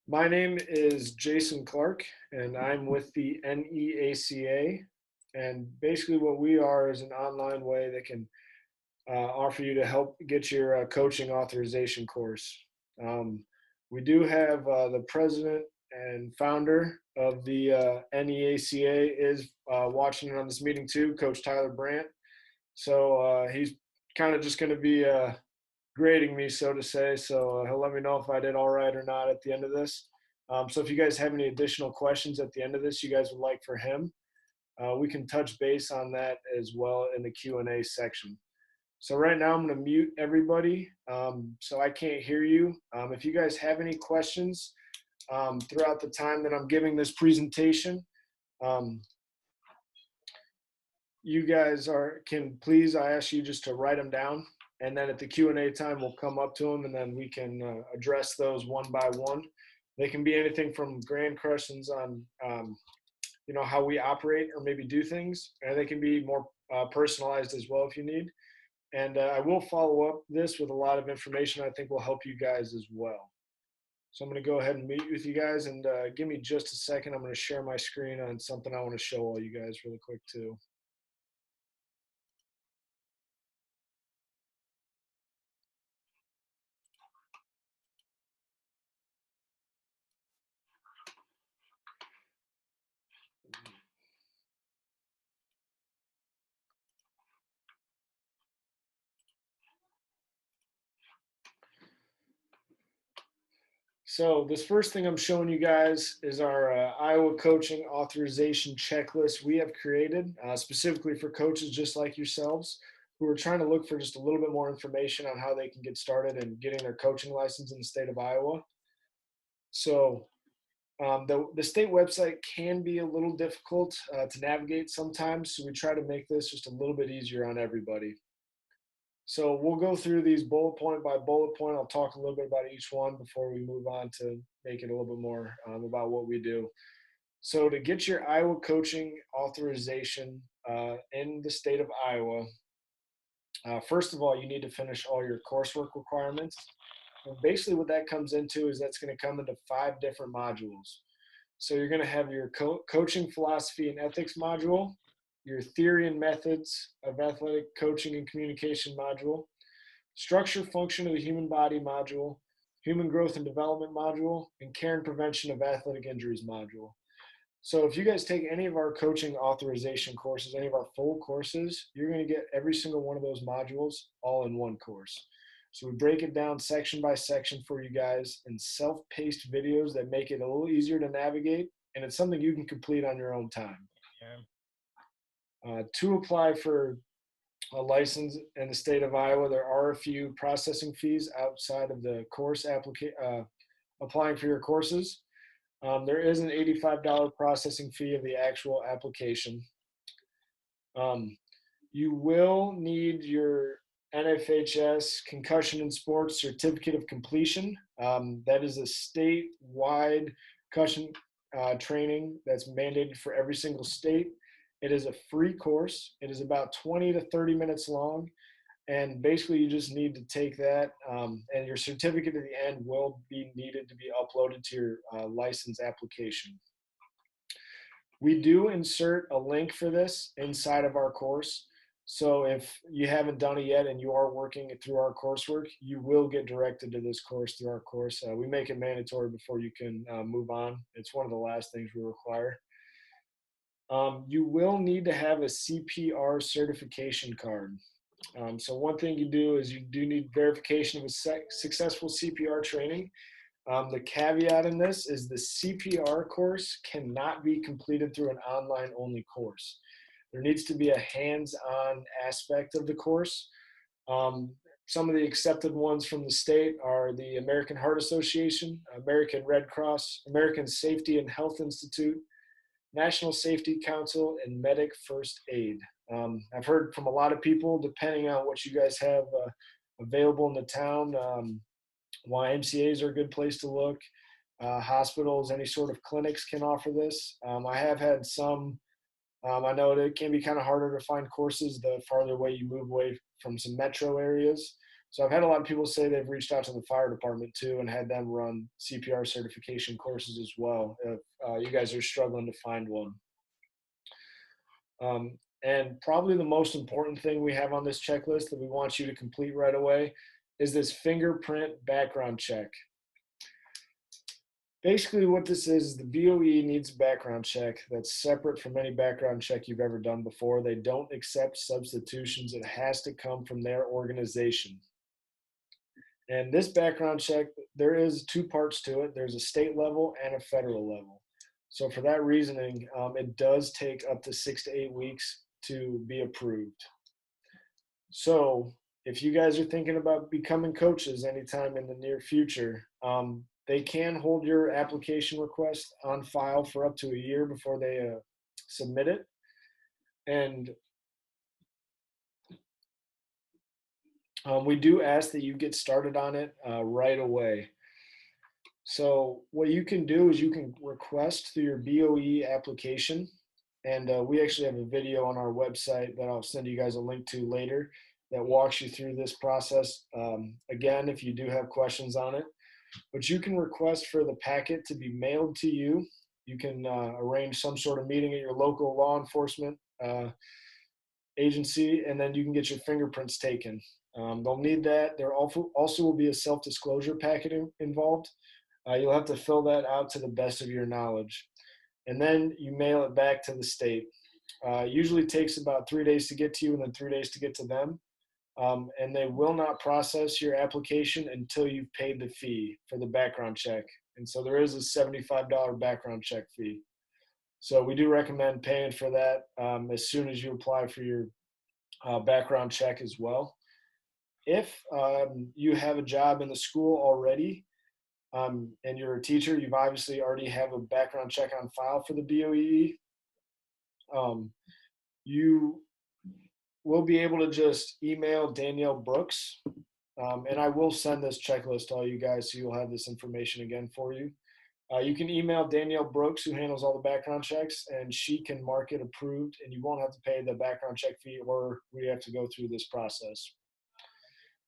My name is Jason Clark, and I'm with the NEACA. And basically, what we are is an online way that can offer you to help get your coaching authorization course. Um, we do have the president and founder of the NEACA is watching on this meeting too, Coach Tyler Brandt. He's kind of just going to be grading me, so to say. He'll let me know if I did all right or not at the end of this. So if you guys have any additional questions at the end of this you guys would like for him, we can touch base on that as well in the Q&A section. So right now I'm going to mute everybody so I can't hear you. If you guys have any questions throughout the time that I'm giving this presentation, um, you guys can please, I ask you just to write them down, and then at the Q&A time we'll come up to them and then we can address those one by one. They can be anything from grand questions on how we operate or maybe do things, and they can be more personalized as well if you need. And I will follow up this with a lot of information I think will help you guys as well. So I'm going to go ahead and meet with you guys, and give me just a second. I'm going to share my screen on something I want to show all you guys really quick too. So this first thing I'm showing you guys is our Iowa coaching authorization checklist we have created specifically for coaches just like yourselves who are trying to look for just a little bit more information on how they can get started and getting their coaching license in the state of Iowa. So the state website can be a little difficult to navigate sometimes, so we try to make this just a little bit easier on everybody. So we'll go through these bullet point by bullet point. I'll talk a little bit about each one before we move on to make it a little bit more about what we do. So to get your Iowa coaching authorization in the state of Iowa, first of all, you need to finish all your coursework requirements. And basically what that comes into is that's going to come into 5 different modules. So you're going to have your coaching philosophy and ethics module, your theory and methods of athletic coaching and communication module, structure function of the human body module, human growth and development module, and care and prevention of athletic injuries module. So if you guys take any of our coaching authorization courses, any of our full courses, you're going to get every single one of those modules all in one course. So we break it down section by section for you guys in self-paced videos that make it a little easier to navigate, and it's something you can complete on your own time. To apply for a license in the state of Iowa, there are a few processing fees outside of the course applying for your courses. There is an $85 processing fee of the actual application. You will need your NFHS concussion in sports certificate of completion. That is a statewide concussion training that's mandated for every single state. It is a free course. It is about 20 to 30 minutes long. And basically you just need to take that and your certificate at the end will be needed to be uploaded to your license application. We do insert a link for this inside of our course. So if you haven't done it yet and you are working through our coursework, you will get directed to this course through our course. We make it mandatory before you can move on. It's one of the last things we require. You will need to have a CPR certification card. So one thing you do is you do need verification of a successful CPR training. The caveat in this is the CPR course cannot be completed through an online only course. There needs to be a hands-on aspect of the course. Some of the accepted ones from the state are the American Heart Association, American Red Cross, American Safety and Health Institute, National Safety Council, and Medic First Aid. I've heard from a lot of people, depending on what you guys have available in the town, YMCAs are a good place to look. Hospitals, any sort of clinics can offer this. I have had some, I know that it can be kind of harder to find courses the farther away you move away from some metro areas. So I've had a lot of people say they've reached out to the fire department too and had them run CPR certification courses as well if you guys are struggling to find one. And probably the most important thing we have on this checklist that we want you to complete right away is this fingerprint background check. Basically what this is the BOE needs a background check that's separate from any background check you've ever done before. They don't accept substitutions. It has to come from their organization. And this background check, there is two parts to it. There's a state level and a federal level. So for that reasoning, it does take up to 6 to 8 weeks to be approved. So if you guys are thinking about becoming coaches anytime in the near future, they can hold your application request on file for up to a year before they submit it. And we do ask that you get started on it right away. So what you can do is you can request through your BOE application. And we actually have a video on our website that I'll send you guys a link to later that walks you through this process. Again, if you do have questions on it, but you can request for the packet to be mailed to you. You can arrange some sort of meeting at your local law enforcement agency, and then you can get your fingerprints taken. They'll need that. There also will be a self-disclosure packet involved. You'll have to fill that out to the best of your knowledge. And then you mail it back to the state. Usually takes about 3 days to get to you and then 3 days to get to them. And they will not process your application until you've paid the fee for the background check. And so there is a $75 background check fee. So we do recommend paying for that as soon as you apply for your background check as well. If you have a job in the school already and you're a teacher, you've obviously already have a background check on file for the BOE. You will be able to just email Danielle Brooks, and I will send this checklist to all you guys so you'll have this information again for you. You can email Danielle Brooks, who handles all the background checks, and she can mark it approved, and you won't have to pay the background check fee or we have to go through this process.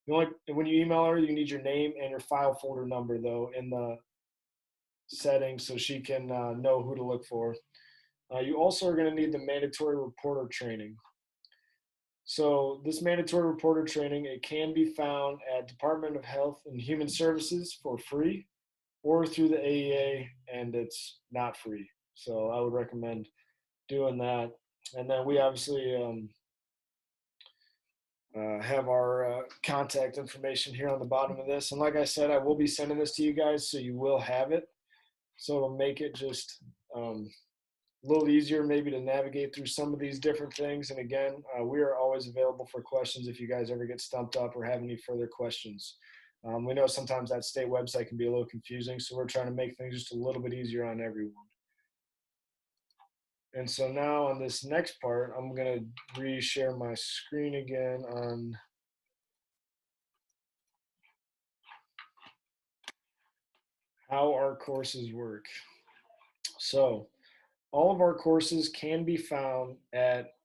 When you email her, you need your name and your file folder number, though, in the settings so she can know who to look for. You also are going to need the mandatory reporter training. So this mandatory reporter training, it can be found at Department of Health and Human Services for free or through the AEA, and it's not free. So I would recommend doing that. And then we obviously have our contact information here on the bottom of this. And like I said, I will be sending this to you guys, so you will have it. So it'll make it just a little easier maybe to navigate through some of these different things. And again, we are always available for questions if you guys ever get stumped up or have any further questions. We know sometimes that state website can be a little confusing, so we're trying to make things just a little bit easier on everyone. And so now on this next part, I'm going to re-share my screen again on how our courses work. So all of our courses can be found at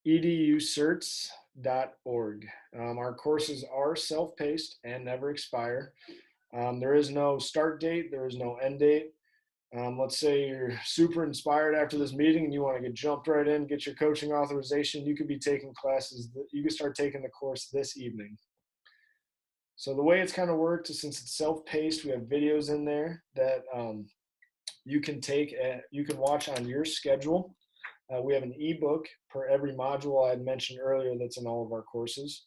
educerts.org. Our courses are self-paced and never expire. There is no start date. There is no end date. Let's say you're super inspired after this meeting and you want to get jumped right in, get your coaching authorization. You could be taking classes. You could start taking the course this evening. So the way it's kind of worked is since it's self-paced, we have videos in there that you can watch on your schedule. We have an ebook per every module I had mentioned earlier that's in all of our courses.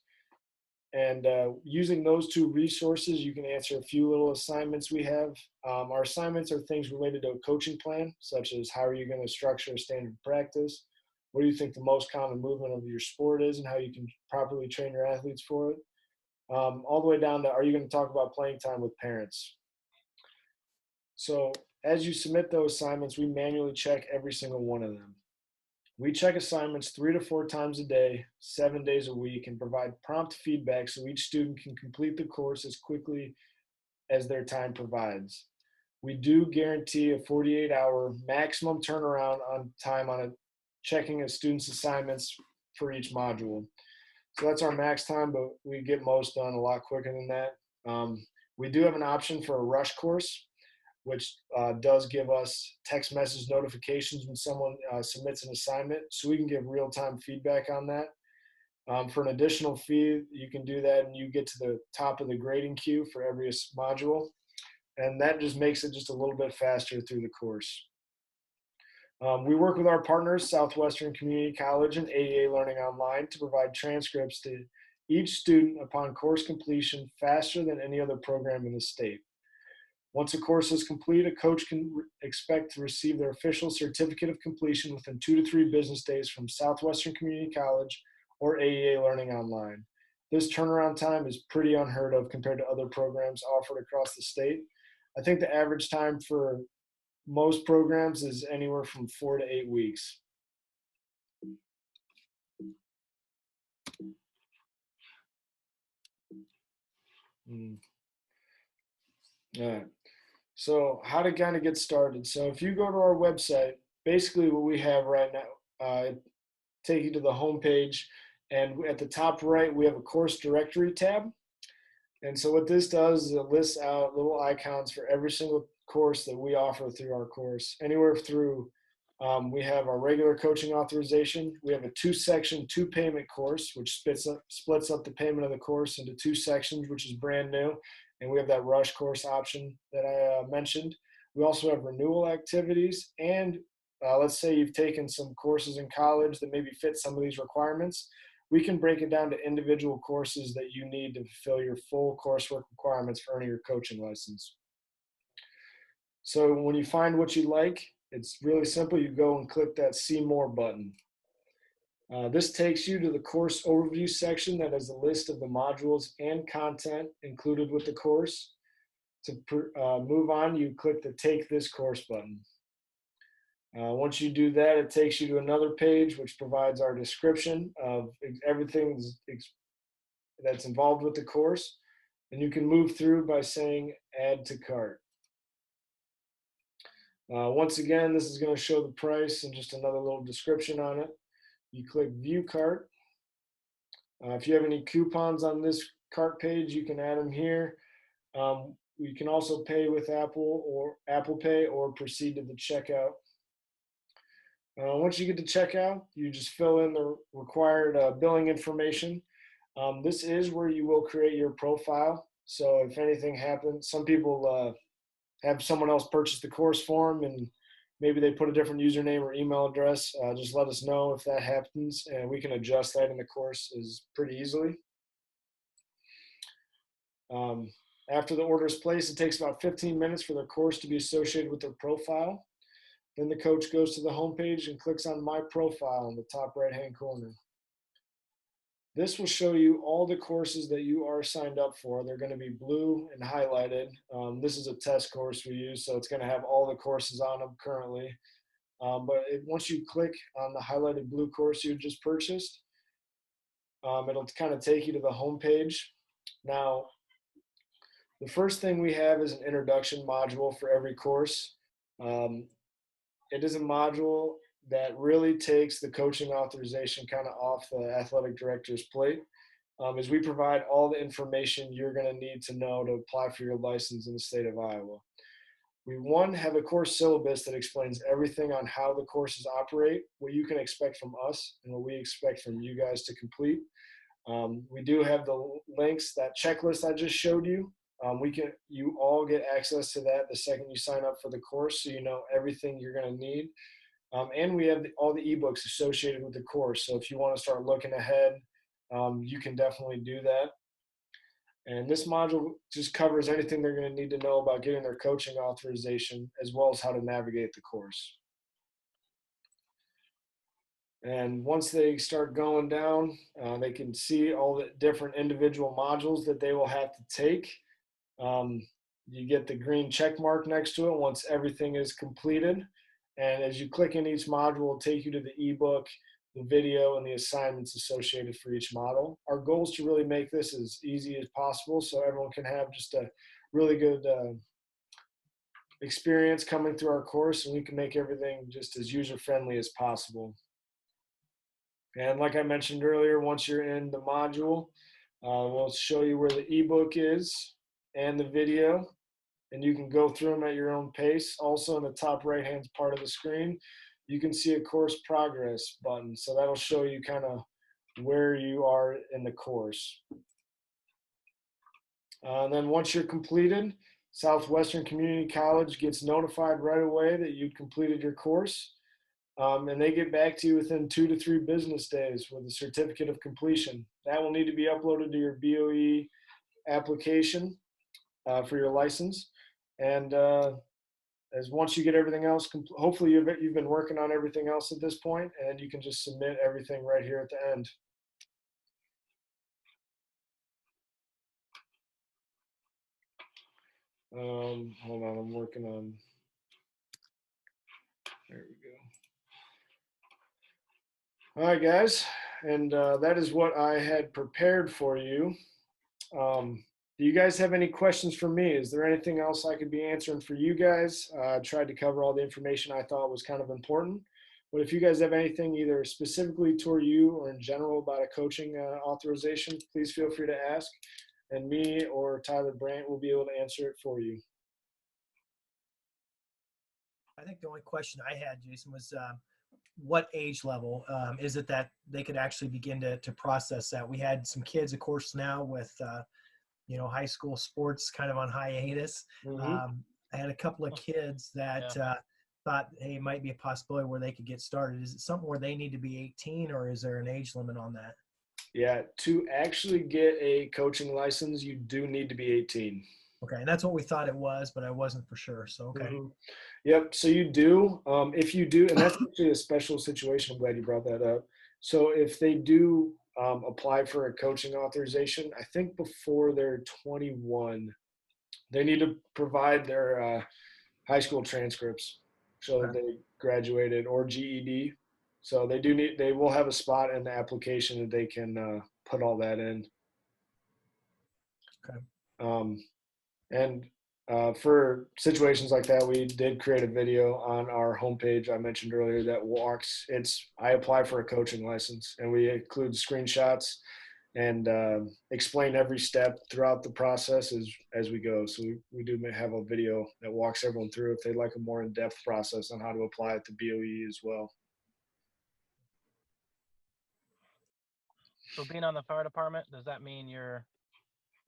And using those two resources, you can answer a few little assignments we have. Our assignments are things related to a coaching plan, such as how are you going to structure a standard practice? What do you think the most common movement of your sport is and how you can properly train your athletes for it? All the way down to, are you going to talk about playing time with parents? So as you submit those assignments, we manually check every single one of them. We check assignments 3 to 4 times a day, 7 days a week, and provide prompt feedback so each student can complete the course as quickly as their time provides. We do guarantee a 48-hour maximum turnaround on time on checking a student's assignments for each module. So that's our max time, but we get most done a lot quicker than that. We do have an option for a rush course, which does give us text message notifications when someone submits an assignment, so we can give real-time feedback on that. For an additional fee, you can do that and you get to the top of the grading queue for every module. And that just makes it just a little bit faster through the course. We work with our partners, Southwestern Community College and AEA Learning Online, to provide transcripts to each student upon course completion faster than any other program in the state. Once a course is complete, a coach can expect to receive their official certificate of completion within 2 to 3 business days from Southwestern Community College or AEA Learning Online. This turnaround time is pretty unheard of compared to other programs offered across the state. I think the average time for most programs is anywhere from 4 to 8 weeks. All right. So how to kind of get started. So if you go to our website, basically what we have right now, take you to the home page, and at the top right, we have a course directory tab. And so what this does is it lists out little icons for every single course that we offer through our course. Anywhere through, we have our regular coaching authorization. We have a 2-section, 2-payment course, which splits up the payment of the course into 2 sections, which is brand new. And we have that rush course option that I mentioned. We also have renewal activities. And let's say you've taken some courses in college that maybe fit some of these requirements. We can break it down to individual courses that you need to fulfill your full coursework requirements for earning your coaching license. So when you find what you like, it's really simple. You go and click that See More button. This takes you to the course overview section that has a list of the modules and content included with the course. To move on, you click the Take This Course button. Once you do that, it takes you to another page which provides our description of everything that's involved with the course. And you can move through by saying Add to Cart. Once again, this is going to show the price and just another little description on it. You click View Cart. If you have any coupons on this cart page, you can add them here. You can also pay with Apple Pay or proceed to the checkout. Once you get to checkout, you just fill in the required billing information. This is where you will create your profile. So if anything happens, some people have someone else purchase the course for them and maybe they put a different username or email address. Just let us know if that happens, and we can adjust that in the course pretty easily. After the order is placed, it takes about 15 minutes for the course to be associated with their profile. Then the coach goes to the home page and clicks on My Profile in the top right-hand corner. This will show you all the courses that you are signed up for. They're going to be blue and highlighted. This is a test course we use, so it's going to have all the courses on them currently. Once you click on the highlighted blue course you just purchased, it'll kind of take you to the home page. Now, the first thing we have is an introduction module for every course. It is a module that really takes the coaching authorization kind of off the athletic director's plate, as we provide all the information you're going to need to know to apply for your license in the state of Iowa. We, have a course syllabus that explains everything on how the courses operate, what you can expect from us, and what we expect from you guys to complete. We do have the links, that checklist I just showed you. You all get access to that the second you sign up for the course, so you know everything you're going to need. And we have all the ebooks associated with the course. So if you want to start looking ahead, you can definitely do that. And this module just covers anything they're going to need to know about getting their coaching authorization, as well as how to navigate the course. And once they start going down, they can see all the different individual modules that they will have to take. You get the green check mark next to it once everything is completed. And as you click in each module, it'll take you to the ebook, the video, and the assignments associated for each model. Our goal is to really make this as easy as possible so everyone can have just a really good experience coming through our course, and we can make everything just as user-friendly as possible. And like I mentioned earlier, once you're in the module, we'll show you where the ebook is and the video, and you can go through them at your own pace. Also, in the top right-hand part of the screen, you can see a course progress button. So that'll show you kind of where you are in the course. And then once you're completed, Southwestern Community College gets notified right away that you completed your course. And they get back to you within 2 to 3 business days with a certificate of completion. That will need to be uploaded to your BOE application for your license. And as once you get everything else, hopefully you've been working on everything else at this point, and you can just submit everything right here at the end. Hold on, I'm working on. There we go. All right, guys, and that is what I had prepared for you. Do you guys have any questions for me? Is there anything else I could be answering for you guys? I tried to cover all the information I thought was kind of important. But if you guys have anything either specifically toward you or in general about a coaching authorization, please feel free to ask. And me or Tyler Brandt will be able to answer it for you. I think the only question I had, Jason, was what age level is it that they could actually begin to process that? We had some kids, of course, now with high school sports kind of on hiatus. Mm-hmm. I had a couple of kids that thought, hey, it might be a possibility where they could get started. Is it something where they need to be 18, or is there an age limit on that? Yeah, to actually get a coaching license, you do need to be 18. Okay, and that's what we thought it was, but I wasn't for sure. So, okay. Mm-hmm. Yep, so you do. If you do, and that's actually a special situation. I'm glad you brought that up. So if they do apply for a coaching authorization, I think before they're 21, they need to provide their high school transcripts so that they graduated, or GED. So they will have a spot in the application that they can put all that in. Okay. And for situations like that, we did create a video on our homepage I mentioned earlier that walks. I apply for a coaching license, and we include screenshots and explain every step throughout the process as we go. So we do have a video that walks everyone through if they'd like a more in-depth process on how to apply it to BOE as well. So being on the fire department, does that mean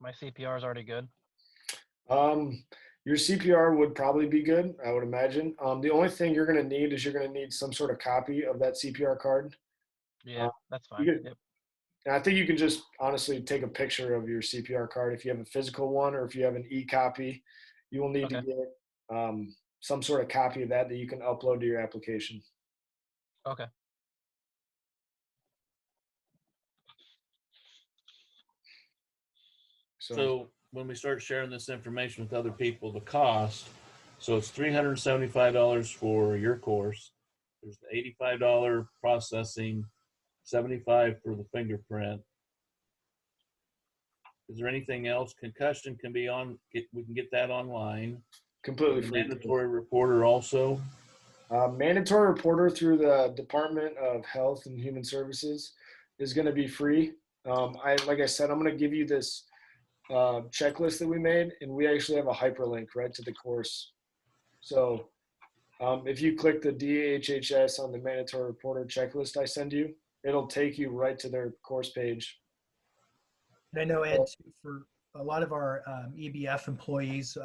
my CPR is already good? Your CPR would probably be good, I would imagine. The only thing you're going to need is you're going to need some sort of copy of that CPR card. Yeah, that's fine. Yep. And I think you can just honestly take a picture of your CPR card if you have a physical one, or if you have an e-copy. You will need to get some sort of copy of that you can upload to your application. Okay. So when we start sharing this information with other people, the cost, so it's $375 for your course. There's the $85 processing, $75 for the fingerprint. Is there anything else? Concussion can be we can get that online. Completely free. Mandatory reporter also. Mandatory reporter through the Department of Health and Human Services is going to be free. Like I said, I'm going to give you this checklist that we made, and we actually have a hyperlink right to the course. So if you click the DHHS on the mandatory reporter checklist I send you, it'll take you right to their course page. And I know, Ed, for a lot of our EBF employees,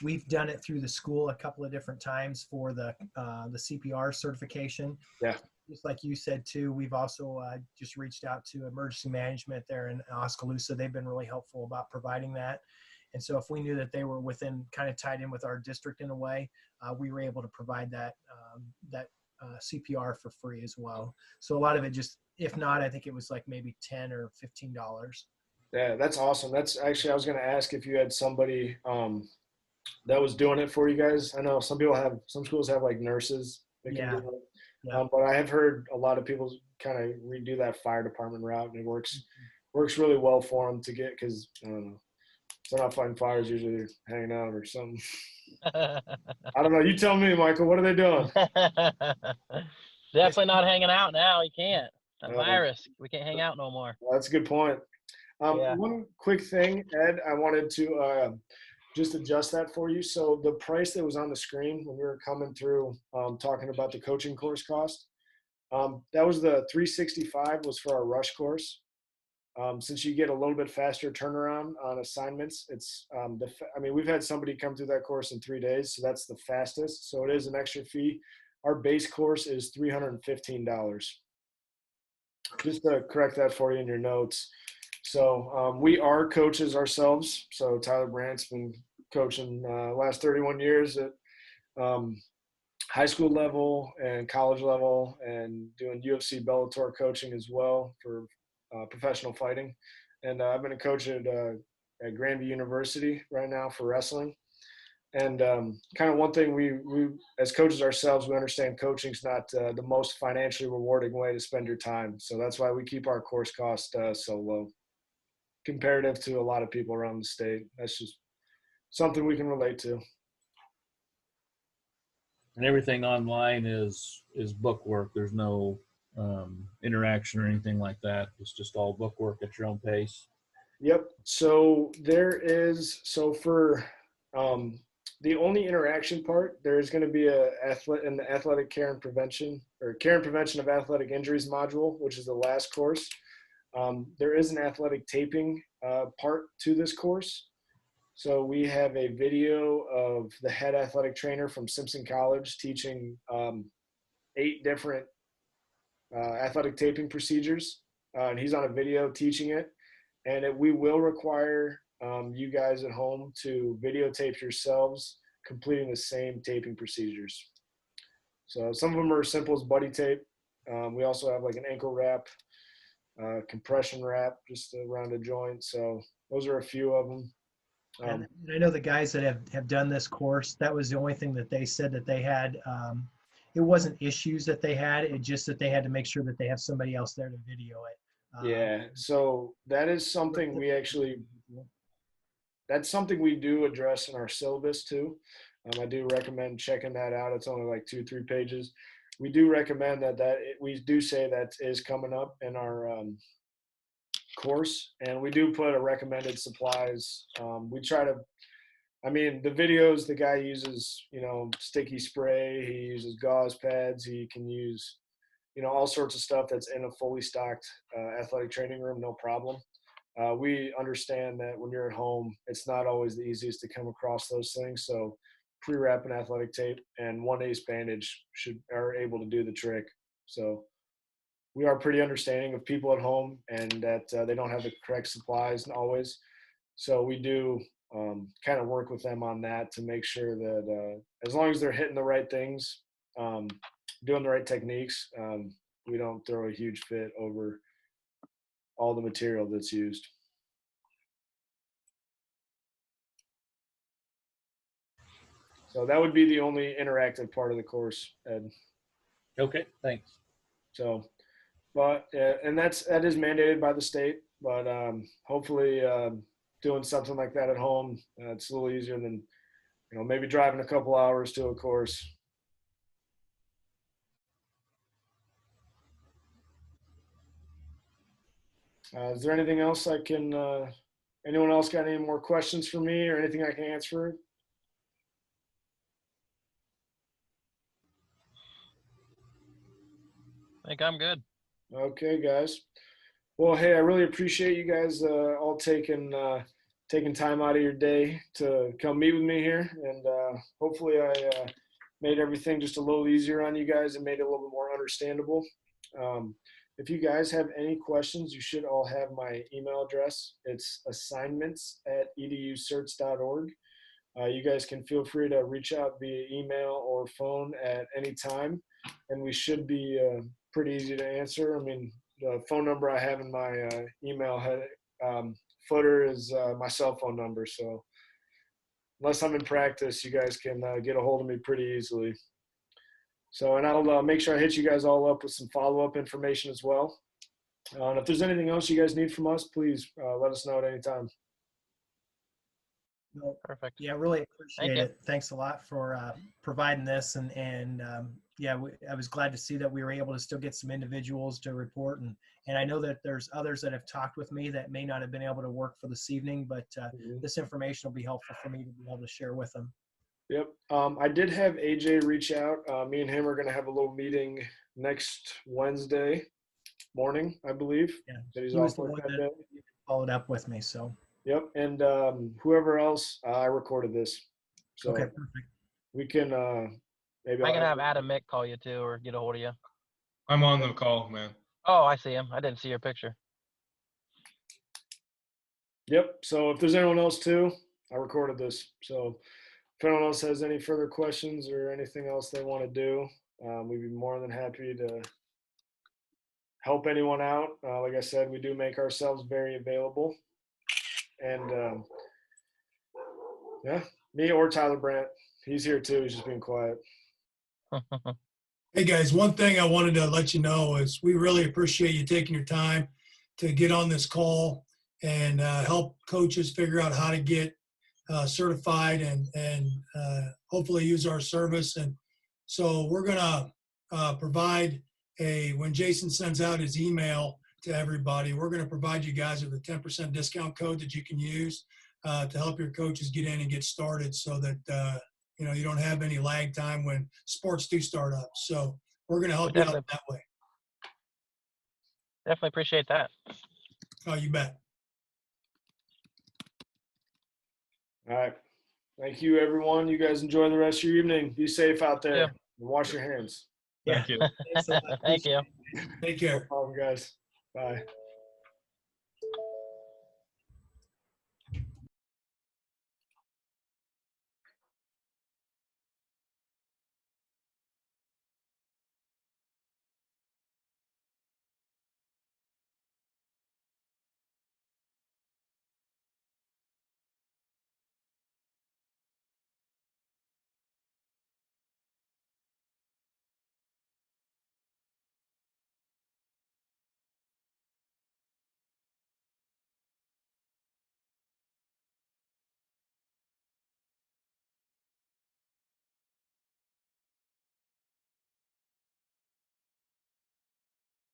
we've done it through the school a couple of different times for the CPR certification. Yeah. Just like you said too, we've also just reached out to emergency management there in Oskaloosa. They've been really helpful about providing that. And so if we knew that they were kind of tied in with our district in a way, we were able to provide that CPR for free as well. So a lot of it just, if not, I think it was like maybe $10 or $15. Yeah, that's awesome. That's actually, I was going to ask if you had somebody that was doing it for you guys. I know some schools have like nurses that can do it. Yeah. But I have heard a lot of people kind of redo that fire department route, and it works really well for them to get, because I don't know, if they're not fighting fires, usually they're hanging out or something. I don't know. You tell me, Michael. What are they doing? Definitely not hanging out now. You can't. A virus. We can't hang out no more. Well, that's a good point. Yeah. One quick thing, Ed, I wanted to just adjust that for you. So the price that was on the screen when we were coming through talking about the coaching course cost, that was the 365 was for our rush course. Since you get a little bit faster turnaround on assignments, it's I mean, we've had somebody come through that course in 3 days, so that's the fastest. So it is an extra fee. Our base course is $315. Just to correct that for you in your notes. So we are coaches ourselves. So Tyler Brandt's been coaching last 31 years at high school level and college level, and doing UFC Bellator coaching as well for professional fighting. And I've been a coach at Grandview University right now for wrestling. And kind of one thing we as coaches ourselves, we understand coaching is not the most financially rewarding way to spend your time. So that's why we keep our course cost so low comparative to a lot of people around the state. That's just something we can relate to. And everything online is book work. There's no interaction or anything like that. It's just all book work at your own pace. Yep. So there is, so for the only interaction part, there's going to be in the athletic care and prevention, or care and prevention of athletic injuries module, which is the last course. There is an athletic taping part to this course. So we have a video of the head athletic trainer from Simpson College teaching 8 different athletic taping procedures. And he's on a video teaching it. And we will require you guys at home to videotape yourselves completing the same taping procedures. So some of them are simple as buddy tape. We also have like an ankle wrap, compression wrap just around a joint. So those are a few of them. And I know the guys that have done this course, that was the only thing that they said that they had. It wasn't issues that they had, it just that they had to make sure that they have somebody else there to video it. Yeah, so that is something that's something we do address in our syllabus too. I do recommend checking that out. It's only like 2-3 pages. We do recommend we do say that is coming up in our course, and we do put a recommended supplies. We try to, I mean, the videos, the guy uses, sticky spray, he uses gauze pads, he can use, all sorts of stuff that's in a fully stocked athletic training room, no problem. We understand that when you're at home, it's not always the easiest to come across those things. So pre-wrap and athletic tape and 1/8 bandage are able to do the trick. So we are pretty understanding of people at home and that they don't have the correct supplies always. So we do kind of work with them on that to make sure that as long as they're hitting the right things, doing the right techniques, we don't throw a huge fit over all the material that's used. So that would be the only interactive part of the course, Ed. Okay, thanks. So, but and that is mandated by the state. But hopefully, doing something like that at home, it's a little easier than maybe driving a couple hours to a course. Is there anything else I can? Anyone else got any more questions for me or anything I can answer? I think I'm good. Okay, guys. Well, hey, I really appreciate you guys all taking time out of your day to come meet with me here, and hopefully I made everything just a little easier on you guys and made it a little bit more understandable. If you guys have any questions, you should all have my email address. It's assignments@educerts.org. You guys can feel free to reach out via email or phone at any time, and we should be pretty easy to answer. I mean, the phone number I have in my email footer is my cell phone number. So unless I'm in practice, you guys can get a hold of me pretty easily. So, and I'll make sure I hit you guys all up with some follow-up information as well. And if there's anything else you guys need from us, please let us know at any time. Perfect. Yeah, really appreciate it. Thanks a lot for providing this, and yeah, I was glad to see that we were able to still get some individuals to report. And I know that there's others that have talked with me that may not have been able to work for this evening, but this information will be helpful for me to be able to share with them. Yep. I did have AJ reach out. Me and him are going to have a little meeting next Wednesday morning, I believe. Yeah, That he's he was off the work one that that day. followed up with me. So, Yep. And whoever else, I recorded this. So okay, perfect. we can maybe I I'll can have Adam Mick call you too, or get a hold of you. I'm on the call, man. Oh, I see him. I didn't see your picture. Yep. So if there's anyone else too, I recorded this. So if anyone else has any further questions or anything else they want to do, we'd be more than happy to help anyone out. Like I said, we do make ourselves very available. And yeah, me or Tyler Brandt. He's here too. He's just being quiet. Hey guys, one thing I wanted to let you know is we really appreciate you taking your time to get on this call and help coaches figure out how to get certified and hopefully use our service. And so we're going to provide when Jason sends out his email to everybody, we're going to provide you guys with a 10% discount code that you can use to help your coaches get in and get started so that you don't have any lag time when sports do start up. So we're going to help you out that way. Definitely appreciate that. Oh, you bet. All right. Thank you, everyone. You guys enjoy the rest of your evening. Be safe out there. Yeah. And wash your hands. Thank you. Thanks a lot. Thank you. Take care. No problem, guys. Bye.